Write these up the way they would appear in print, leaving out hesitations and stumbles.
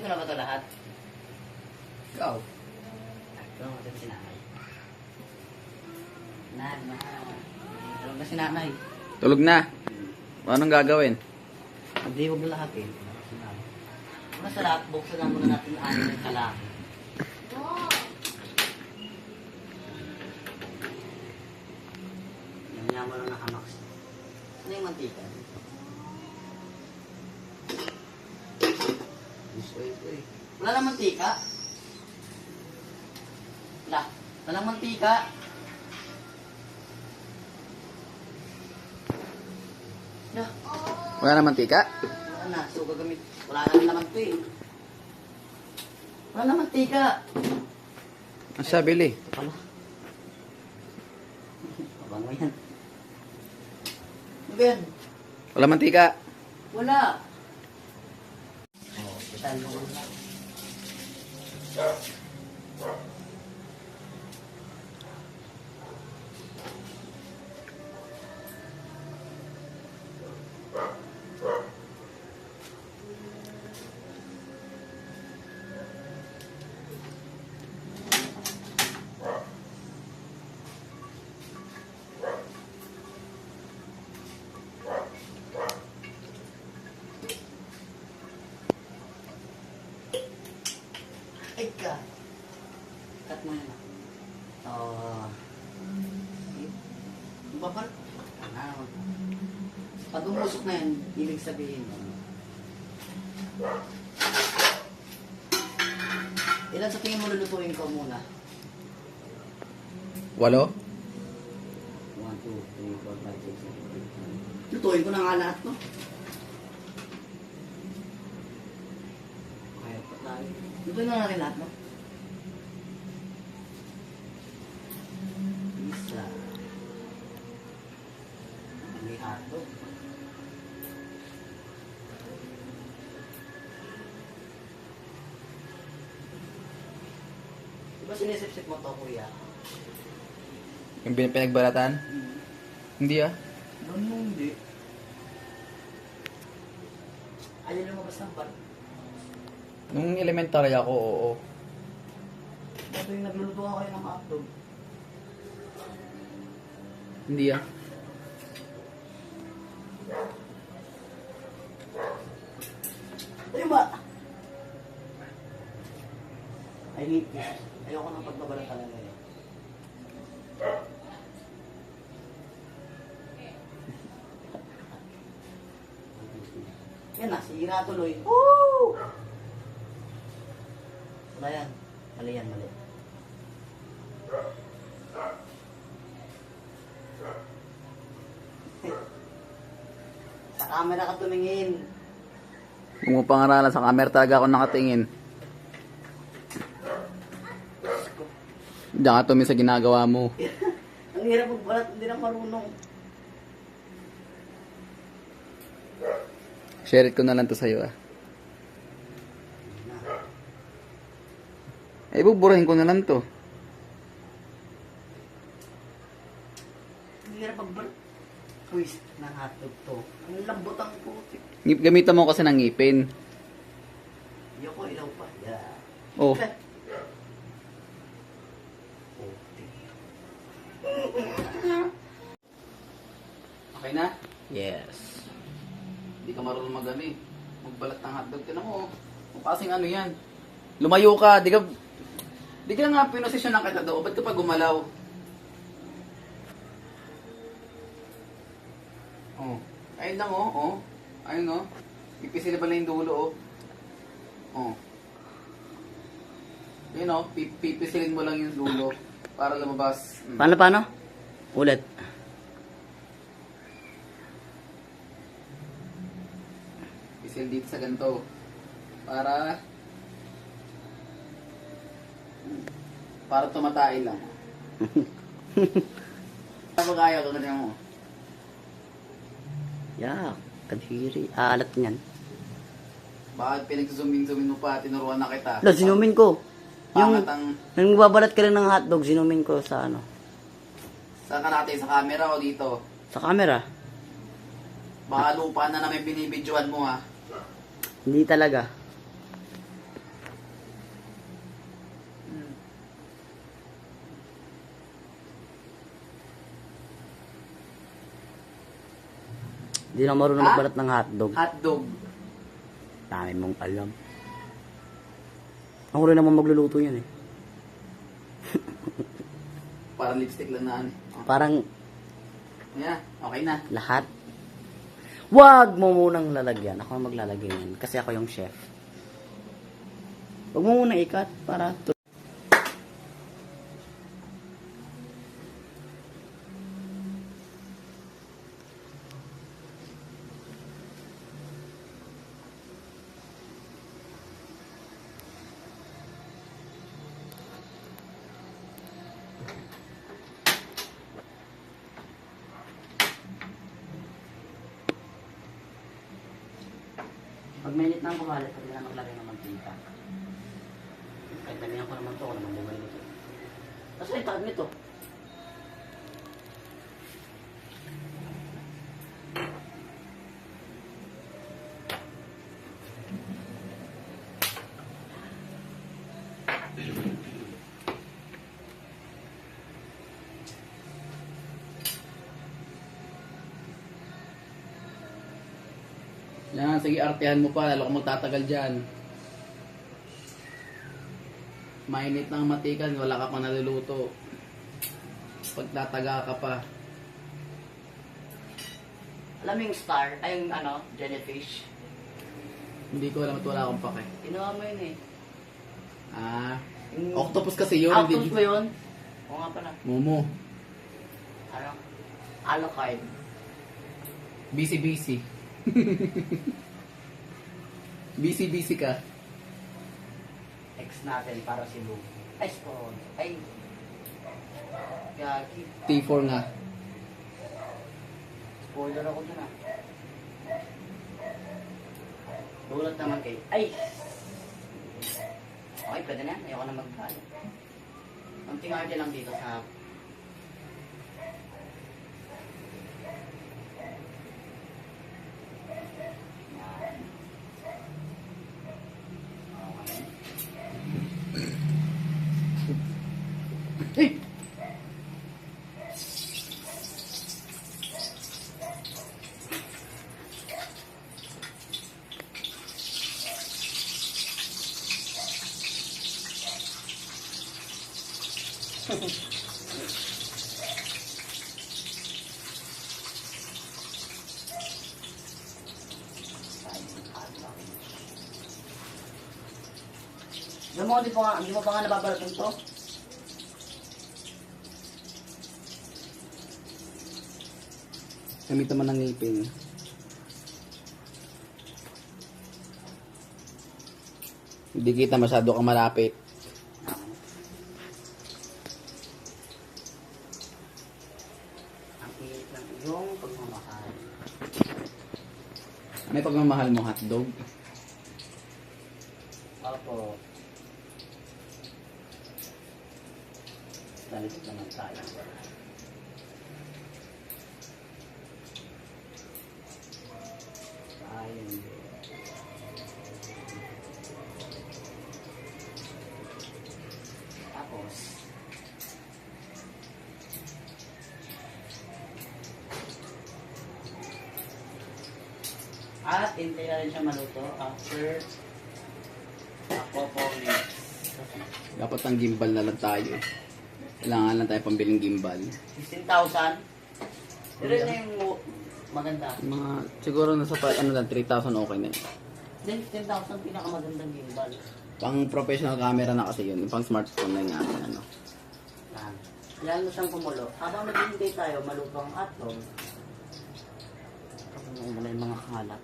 ko na ba ito lahat? Ikaw. Ito natin si nanay. Tulog na si nanay. Tulog na. Anong gagawin? Hindi, huwag na lahat eh. Una sa lahat, buksan lang muna natin ang anin ng kalaki. Yan mo lang nakamax. Ano yung mantika? Wala nang mantika? Wala. Wala nang mantika? Yeah. Wala na mantika? Wala na. So, gagamit. Wala na naman ito eh. Wala na mantika. Ang sabili. Wala. Mabango yan. Ano ba yan? Wala mantika. Wala. Oh, pitan mo lang. Ay ka. Cut mo yan. Babal. Pag umusok na yan, ibig sabihin. Ilan sa tingin mo lulutuin ko muna? 8? 1, 2, 3, 4, 5, 6, 7, 8, 9. Lutuin ko na nga lahat to. Kaya pa tayo. Lutuin na natin lahat, no? Isa. May hotdog. Diba sinisip-sip mo to, kuya? Yung pinagbalatan? Hindi ah. Ano hindi? Ayaw lumabas ng bar. Nung elementary ako, oo. Ito yung nagluluto ako kayo ng hotdog. Hindi ah. Ayun ba? I hate this. Ayoko nang pagbabalan talaga eh. Yan na, sira tuloy. Woo! Wala yan. Mali yan, mali. Sa camera ka tumingin. Kung mo pangaralan sa camera talaga ako nakatingin. Diyan ka tumingin sa ginagawa mo. Ang hirap magbalat, hindi na marunong. Share it ko na lang to sa'yo ah. Ay, buburahin ko na lang to. Ang hirap magbalat. Twist ng hotdog to. Ang lambot ang putik. Gamitan mo kasi ng ngipin. Yoko, ilaw pa. Yeah. Oh. Putik. Okay na? Yes. Hindi ka marunong magbalat ng hotdog. Tinan mo, kung kasing ano yan. Lumayo ka, di ka nga pinosisyon ng kita doon. Ba't ka pa gumalaw? Oh, ayun lang oh. Ayun oh. Ipisil ba lang yung dulo oh. Yun oh, pipisilin mo lang yung dulo para lumabas. Paano? Ulit. Pisil dito sa ganito. Para tumatay lang. Kapag ayaw ka ganyan mo. Yeah, kadiri. Aalat niyan. Bakit pinag-zooming mo pa, tinuruan na kita? Lo, sinumin ko. Yung, Pangat ang... nung babalat ka rin ng hotdog, sinumin ko sa ano. Saan ka natin? Sa camera o dito? Sa camera. Baka lupa na namin binibidyoan mo ha. Hindi talaga. Hindi na marunong Ha? magbalat ng hotdog. Hotdog. Dami mong alam. Ako rin naman magluluto yan eh. Parang lipstick lang na ano. Oh. Parang Yeah, okay na. lahat. Wag mo munang lalagyan. Ako ang maglalagay yan. Kasi ako yung chef. Wag mo munang ikat para pag mainit na ang buhalit, pwede na maglagay ng mantika. Kahit damihan ko naman ito, ako naman bumalik ito. Tapos ay taag nito. Yan, sige, artehan mo pa. Lalo kang magtatagal dyan. Mainit ng matikan, wala ka pang naluluto. Pagtataga ka pa. Alam mo yung star, ay yung ano, jellyfish. Hindi ko alam at wala akong pake. Kinuha mo yun eh. Ah, Yung octopus kasi yun. octopus ba yun? Oo nga pala. Momo. Ano? Alucard. Busy. Busy ka. Ex natin para si Lou. Ay, spawn. Ay. Gagi. T4 nga. Spoiler ako dun ah. Dulat naman kay. Ay! Okay, pwede na yan. Ayoko na magkalo. Ang tingarte lang dito sa... Yan. Okay. Eh! Alam mo, hindi mo pa nga nababalat ito. Gamit naman ng ngipin. Hindi kita masyado kang malapit. Ang ilit lang yung pagmamahal. May pagmamahal mo hotdog? Opo. Nalitik naman tayo. Ayun. Tapos, at hintay na rin siya maluto after ako po minutes. Dapat ang gimbal na lang tayo. Kailangan lang tayo pambiling gimbal. 16,000. Pero yun na yung maganda. Mga, siguro nasa ano lang, 3,000 okay na yun. Then 15,000 pinakamagandang gimbal. Pang professional camera na kasi yun. Pang smartphone na nga. Ano. Yan. Kailangan mo siyang kumulo. Habang naghihintay tayo, maluto ang hotdog. Kapag muna yung mga kalat.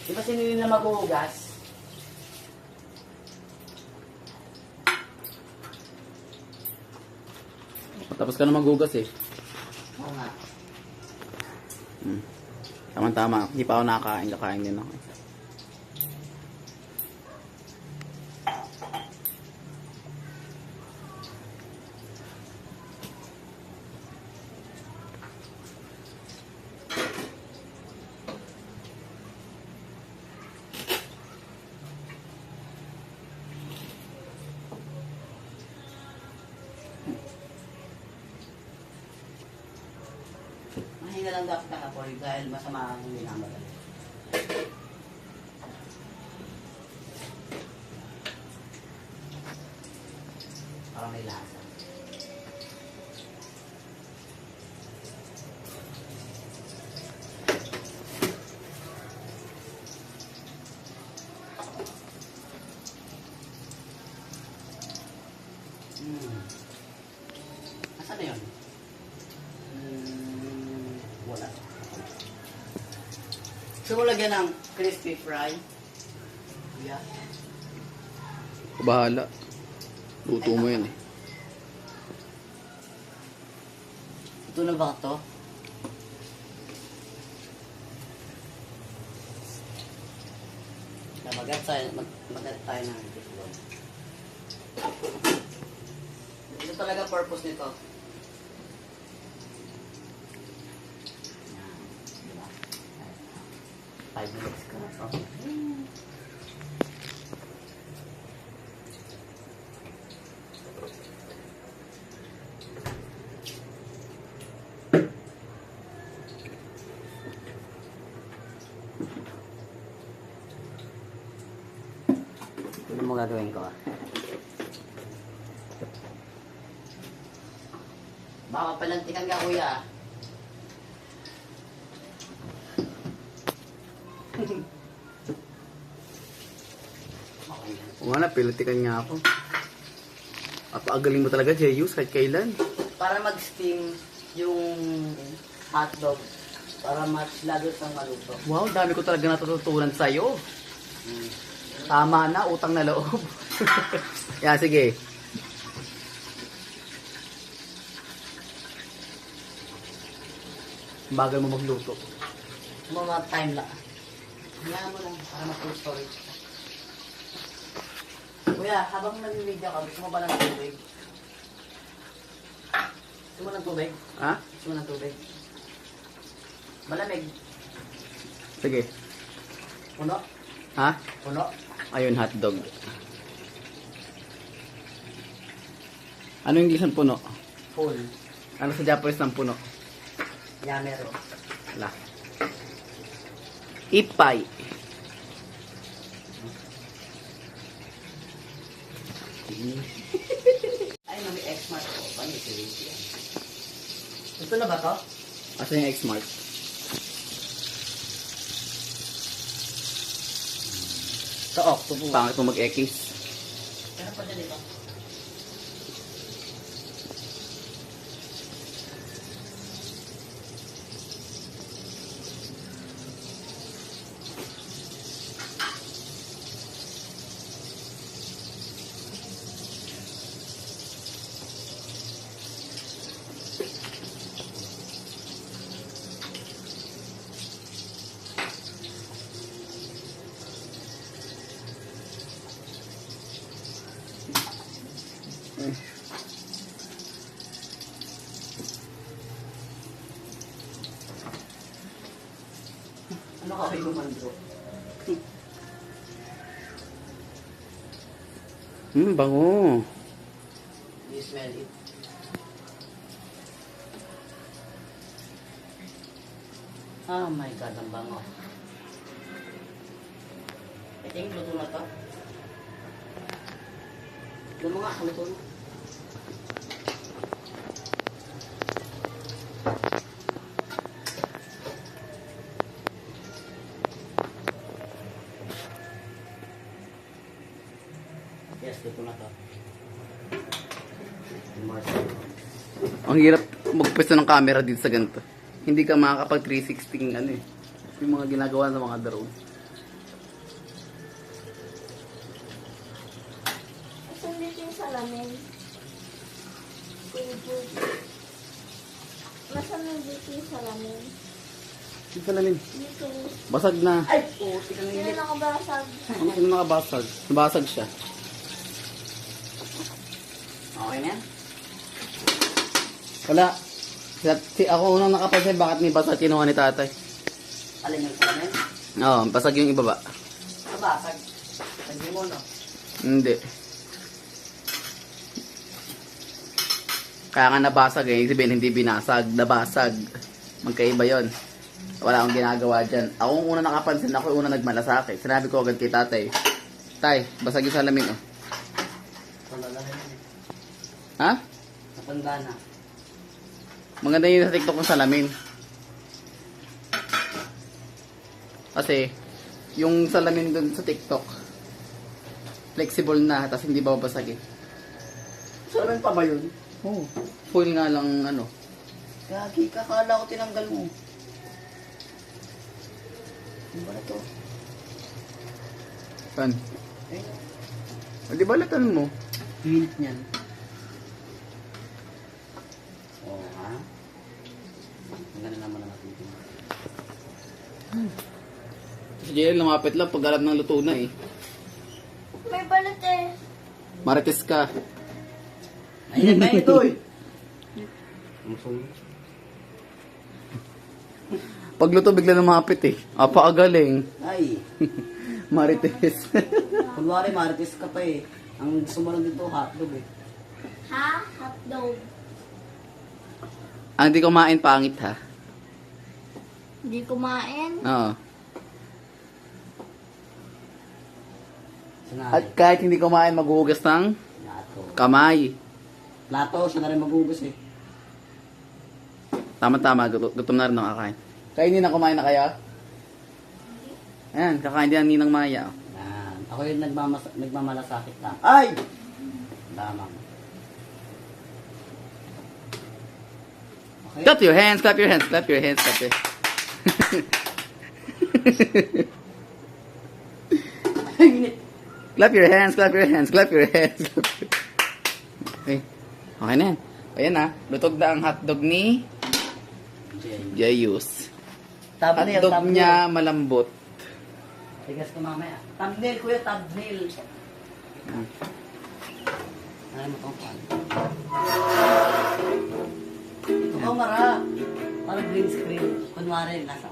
Di ba sino yung na maghuhugas? Tapos ka na maghugas eh. Oo nga. Tama-tama. Hindi pa ako nakakain. Kakain din ako. na lang dapat nakapoy dahil masama ang minamadali. Para may lasa. Asan na yun? Wala. So, lagyan ng crispy fry. Yeah. Bahala. Luto mo yan eh. Ito na ba ito? Magat tayo ng itlog. Ito talaga purpose nito. Yan, diba? 5 minutes ka na to. Ano mo gagawin ko? Baka palantikan ka, kuya. Okay lang. Oo na, pilatikan nga ako. Apagaling mo talaga, Jeyus, kahit kailan. Para mag-steam yung hotdog. Para mas lalo siyang maluto. Wow, dami ko talaga natututunan sa'yo. Tama na, utang na loob. Yan, sige. Bagal mo magluto. Mga time lang. Hayaan mo lang para ma-full storage. Kuya, habang nag-video ka, gusto mo ba ng tubig? Gusto mo ng tubig? Ha? Gusto mo ng tubig? Malamig. Sige. Puno? Ha? Puno? Ayun, hotdog. Ano yung English ng puno? Full. Ano sa Japanese ng puno? Yamero. Wala. Ipay. Ay, may X-Mark ko. Paano ito yan? Ito na ba to? Asa yung X-Mark? Ito, octopus. Pangit mo mag-X. Pero pa dyan dito. Ano ka kayo mandro? Bango. You smell it? Oh my God, ang bango. I think luto na to. Luto nga, luto na. Yes, luto na to. Ang hirap magpwesto ng camera dito sa ganito. Hindi ka makakapag 360 ano eh. Yung mga ginagawa ng mga drone. Asan dito yung salamin? Nasaan na dito yung salamin? Yung salamin. Dito. Basag na. Ay, puti kang Hindi init. na nakabasag. Ano nakabasag? Nabasag siya. Okay na yan? Wala. Ako unang nakapansin bakit may basag kinuha ni tatay. Alin yung salamin? Oo, basag yung ibaba. Kabasag. Lagi mo, no? Hindi. Kaya nga nabasag eh. Ibig sabihin hindi binasag. Nabasag. Magkaiba yon. Wala akong ginagawa dyan. Ako ang una nakapansin, ako yung una nagmalasakit. Sinabi ko agad kay tatay, Tay, basag yung salamin, oh. Palalahin na. Ha? Matanda na. Maganda yun sa TikTok ng salamin. Kasi, yung salamin dun sa TikTok, flexible na, tapos hindi babasag eh. Salamin pa ba yun? Oo. Foil nga lang, ano. Gagi, kakala ko tinanggal mo. Ano ba na to? Saan? Ayun. Di ba latan mo? Pilit niyan. Oo, ha? Ang ganda naman na natin. Si JL lumapit lang pag alam ng luto na eh. May balat eh. Marites ka. Ayun na ito eh. Pag luto bigla lumapit eh. Apakagaling. Ay, Marites. kunwari marites ka pa eh. Ang gusto mo lang dito, hotdog eh. Ha? Hotdog. Ang di kumain pangit ha. Hindi kumain. Oo. Sinari. At kahit hindi kumain maghuhugas ng Plato. kamay. Plato, siya na rin maghugas eh. Tama-tama, gutom na rin nakakain. Kainin na kumain na kaya? Ayan, kakain din ang Ninang Maya. Yan. Ako yung nagmamalasakit lang. Ay! Lamang. Okay. Clap your hands, clap your hands, clap your hands, clap your Clap your hands, clap your hands, clap your hands. Okay. Okay na yan. Ayan na, lutog na ang hotdog ni Jayus. Thumbnail, Hotdog thumbnail. niya malambot. Tigas ko mamaya. Thumbnail, kuya, thumbnail. Ay mo tong pan. Ito ka mara. Parang green screen. Kunwari, nasa